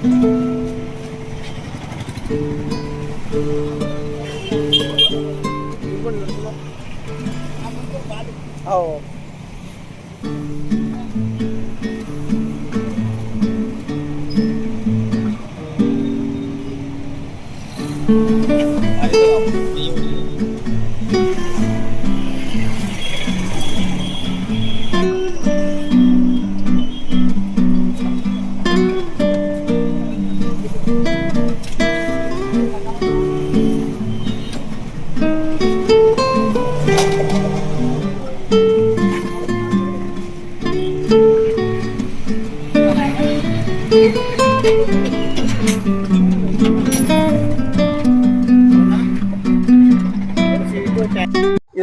ఈ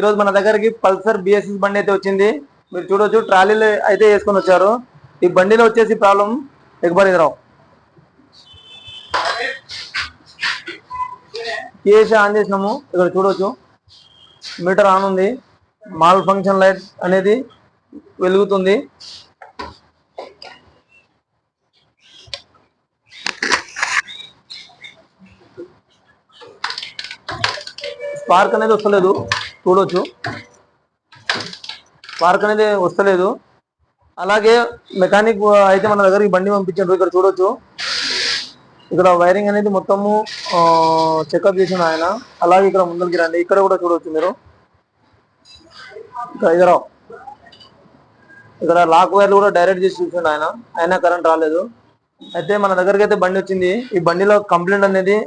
రోజు మన దగ్గరికి పల్సర్ బిఎస్ఎస్ బండి అయితే వచ్చింది. మీరు చూడొచ్చు, ట్రాలీలు అయితే వేసుకొని వచ్చారు. ఈ బండిలో వచ్చేసి ప్రాబ్లం ఎగబారి రావు కేసీ ఆన్ చేసినాము. ఇక్కడ చూడొచ్చు, మీటర్ ఆన్ ఉంది, మాల్ ఫంక్షన్ లైట్ అనేది వెలుగుతుంది. స్పార్క్ అనేది వస్తలేదు, చూడొచ్చు, స్పార్క్ అనేది వస్తలేదు. అలాగే మెకానిక్ అయితే మన దగ్గరికి బండి పంపించారు. ఇక్కడ చూడొచ్చు, ఇక్కడ వైరింగ్ అనేది మొత్తము చెకప్ చేసిన ఆయన. అలాగే ఇక్కడ ముందుకి రండి, ఇక్కడ కూడా చూడవచ్చు మీరు. ఇక్కడ లాక్ వైర్లు కూడా డైరెక్ట్ చేసి చూసిండు ఆయన, అయినా కరెంట్ రాలేదు. అయితే మన దగ్గరికి అయితే బండి వచ్చింది. ఈ బండిలో కంప్లైంట్ అనేది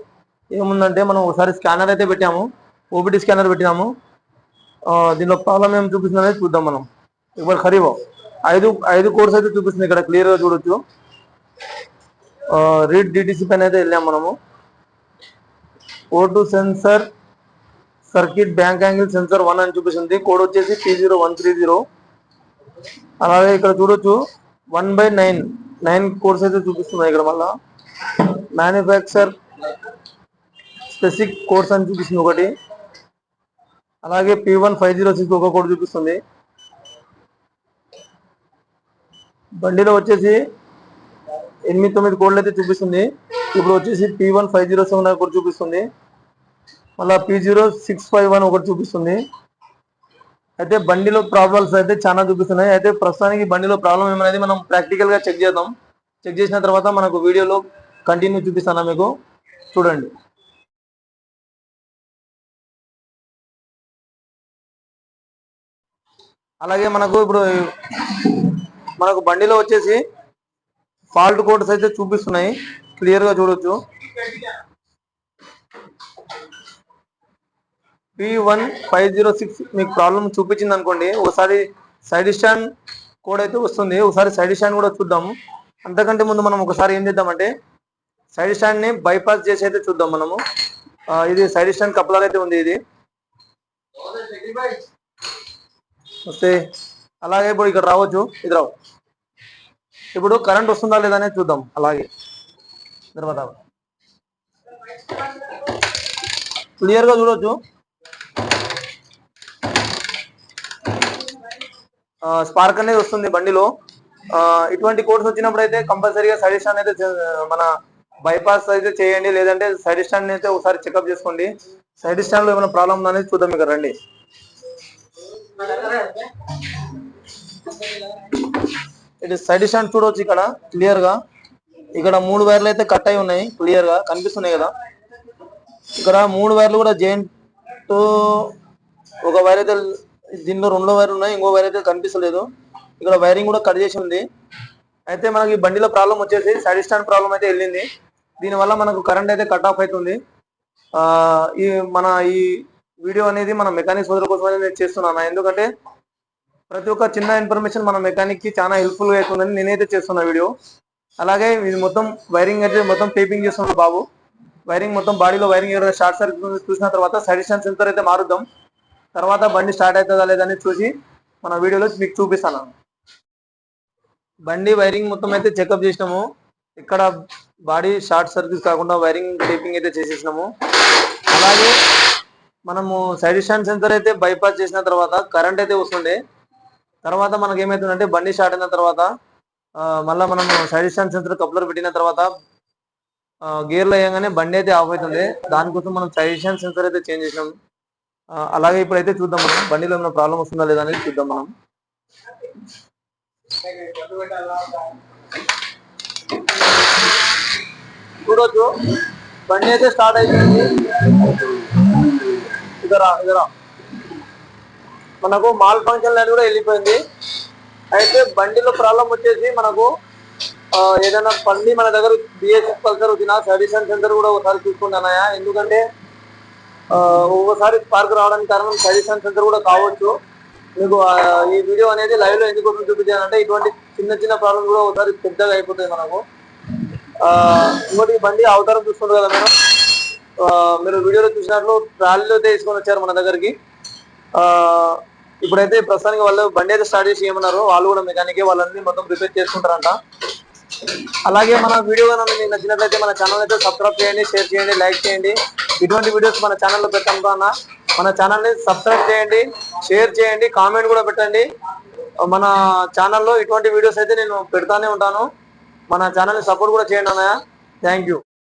ఏముందంటే, మనం ఒకసారి స్కానర్ అయితే పెట్టాము, ఓపీటీ స్కానర్ పెట్టినాము. దీనిలో ప్రాబ్లం ఏం చూపిస్తుంది చూద్దాం మనం. ఇప్పుడు ఖరీబో 5 కోర్స్ అయితే చూపిస్తుంది, ఇక్కడ క్లియర్ గా చూడొచ్చు. రీడ్ డిటిసి పైన అయితే వెళ్ళాము మనము. O2 sensor circuit bank angle sensor 1 అని చూపిస్తుంది. కోడ్ వచ్చేసి P0130. అలాగే ఇక్కడ చూడొచ్చు 1/9 కోర్స్ అయితే చూపిస్తున్నాయి. ఇక్కడ మళ్ళా మ్యానుఫ్యాక్చర్ స్పెసిఫిక్ కోర్స్ అని చూపిస్తుంది ఒకటి. అలాగే P1506 ఒక కోడ్ చూపిస్తుంది. బండిలో వచ్చేసి 8-9 కోడ్లు అయితే చూపిస్తుంది. ఇప్పుడు వచ్చేసి P1507 ఒకటి చూపిస్తుంది, మళ్ళీ P0651 ఒకటి చూపిస్తుంది. అయితే బండిలో ప్రాబ్లమ్స్ అయితే చాలా చూపిస్తున్నాయి. అయితే ప్రస్తుతానికి బండిలో ప్రాబ్లం ఏమనేది మనం ప్రాక్టికల్ గా చెక్ చేద్దాం. చెక్ చేసిన తర్వాత మనకు వీడియోలో కంటిన్యూ చూపిస్తాను, మీకు చూడండి. అలాగే మనకు బండిలో వచ్చేసి ఫాల్ట్ కోడ్స్ అయితే చూపిస్తున్నాయి, క్లియర్ గా చూడొచ్చు. P1506 మీకు ప్రాబ్లం చూపించింది అనుకోండి, ఒకసారి సైడ్ స్టాండ్ కోడ్ అయితే వస్తుంది. ఒకసారి సైడ్ స్టాండ్ కూడా చూద్దాము. అంతకంటే ముందు మనం ఒకసారి ఏం చేద్దామంటే, సైడ్ స్టాండ్ ని బైపాస్ చేసి అయితే చూద్దాం మనము. ఇది సైడ్ స్టాండ్ కప్లర్ అయితే ఉంది ఇది వస్తే. అలాగే ఇప్పుడు ఇక్కడ రావచ్చు, ఇది రావు. ఇప్పుడు కరెంట్ వస్తుందా లేదా అనేది చూద్దాం. అలాగే తర్వాత క్లియర్ గా చూడొచ్చు, స్పార్క్ అనేది వస్తుంది బండిలో. ఇటువంటి కోడ్స్ వచ్చినప్పుడు అయితే కంపల్సరీగా సైడ్ స్టాండ్ అయితే మన బైపాస్ అయితే చేయండి, లేదంటే సైడ్ స్టాండ్ అయితే ఒకసారి చెకప్ చేసుకోండి. సైడ్ స్టాండ్ లో ఏమైనా ప్రాబ్లం ఉందా అనేది చూద్దాం. ఇక్కడ రండి, ఇది సైడ్ స్టాండ్ చూడవచ్చు. ఇక్కడ క్లియర్ గా ఇక్కడ 3 వైర్లు అయితే కట్ అయి ఉన్నాయి, క్లియర్ గా కనిపిస్తున్నాయి కదా. ఇక్కడ 3 వైర్లు కూడా జాయింట్, ఒక వైర్ అయితే దీనిలో 2 వైర్లు ఉన్నాయి, ఇంకో వైర్ అయితే కనిపిస్తలేదు. ఇక్కడ వైరింగ్ కూడా కట్ చేసి ఉంది. అయితే మనకి బండిలో ప్రాబ్లం వచ్చేసి సైడ్ స్టాండ్ ప్రాబ్లం అయితే వెళ్ళింది. దీనివల్ల మనకు కరెంట్ అయితే కట్ ఆఫ్ అవుతుంది. ఈ వీడియో అనేది మన మెకానిక్ సోదరుల కోసం నేను చేస్తున్నాను, ఎందుకంటే ప్రతి ఒక్క చిన్న ఇన్ఫర్మేషన్ మన మెకానిక్ కి చాలా హెల్ప్ఫుల్ గా అవుతుందని నేనైతే చేస్తున్నా వీడియో. అలాగే ఇది మొత్తం వైరింగ్ అయితే మొత్తం టేపింగ్ చేస్తున్నాడు బాబు. వైరింగ్ మొత్తం బాడీలో వైరింగ్ షార్ట్ సర్క్యూట్ చూసిన తర్వాత సైడ్ స్టాండ్ సెన్సర్ అయితే మారుద్దాం. తర్వాత బండి స్టార్ట్ అవుతుందా లేదని చూసి మన వీడియోలో మీకు చూపిస్తాను. బండి వైరింగ్ మొత్తం అయితే చెకప్ చేసినాము. ఇక్కడ బాడీ షార్ట్ సర్క్యూట్ కాకుండా వైరింగ్ టేపింగ్ అయితే చేసేసినాము. అలాగే మనము సైడ్ స్టాండ్ సెన్సర్ అయితే బైపాస్ చేసిన తర్వాత కరెంట్ అయితే వస్తుండే. తర్వాత మనకి ఏమవుతుందంటే, బండి స్టార్ట్ అయిన తర్వాత మళ్ళీ మనం సైడ్ స్టాండ్ సెన్సర్ కప్లర్ పెట్టిన తర్వాత గేర్లు వేయగానే బండి అయితే ఆఫ్ అవుతుంది. దానికోసం మనం సజెషన్ సెన్సర్ అయితే చేంజ్ చేసినాం. అలాగే ఇప్పుడైతే చూద్దాం మనం బండిలో ఏమైనా ప్రాబ్లం వస్తుందా లేదా అనేది చూద్దాం మనం. చూడొచ్చు బండి అయితే స్టార్ట్ అయిపోయింది. ఇదరా మనకు మాల్ ఫంక్షన్ లైన్ కూడా వెళ్ళిపోయింది. అయితే బండిలో ప్రాబ్లం వచ్చేసి మనకు ఏదైనా బండి మన దగ్గర బిఎస్ పల్సర్ వచ్చిన సర్వీస్ సెంటర్ కూడా ఒకసారి చూసుకుంటానయా. ఎందుకంటే ఒక్కొక్కసారి స్పార్క్ రావడానికి కారణం సర్వీస్ సెంటర్ కూడా కావచ్చు. మీకు ఈ వీడియో అనేది లైవ్ లో ఎందుకోసం చూపించానంటే ఇటువంటి చిన్న చిన్న ప్రాబ్లమ్ కూడా ఒకసారి పెద్దగా అయిపోతాయి మనకు. ఇంకోటి బండి అవతారం చూసుకుంటారు కదా మీరు వీడియోలో చూసినట్లు ట్రాలీలో తీసుకొని వచ్చారు మన దగ్గరికి. ఇప్పుడైతే ప్రస్తుతానికి వాళ్ళు బండి అయితే స్టార్ట్ చేసి ఏమన్నారు, వాళ్ళు కూడా మెకానిక్ వాళ్ళని మొత్తం ప్రిపేర్ చేసుకుంటారంట. అలాగే మన వీడియో మీకు నచ్చినట్లయితే మన ఛానల్ అయితే సబ్స్క్రైబ్ చేయండి, షేర్ చేయండి, లైక్ చేయండి. ఇటువంటి వీడియోస్ మన ఛానల్లో పెట్టాను. మన ఛానల్ని సబ్స్క్రైబ్ చేయండి, షేర్ చేయండి, కామెంట్ కూడా పెట్టండి. మన ఛానల్లో ఇటువంటి వీడియోస్ అయితే నేను పెడతానే ఉంటాను. మన ఛానల్ని సపోర్ట్ కూడా చేయండి అన్నయ్య. Thank you.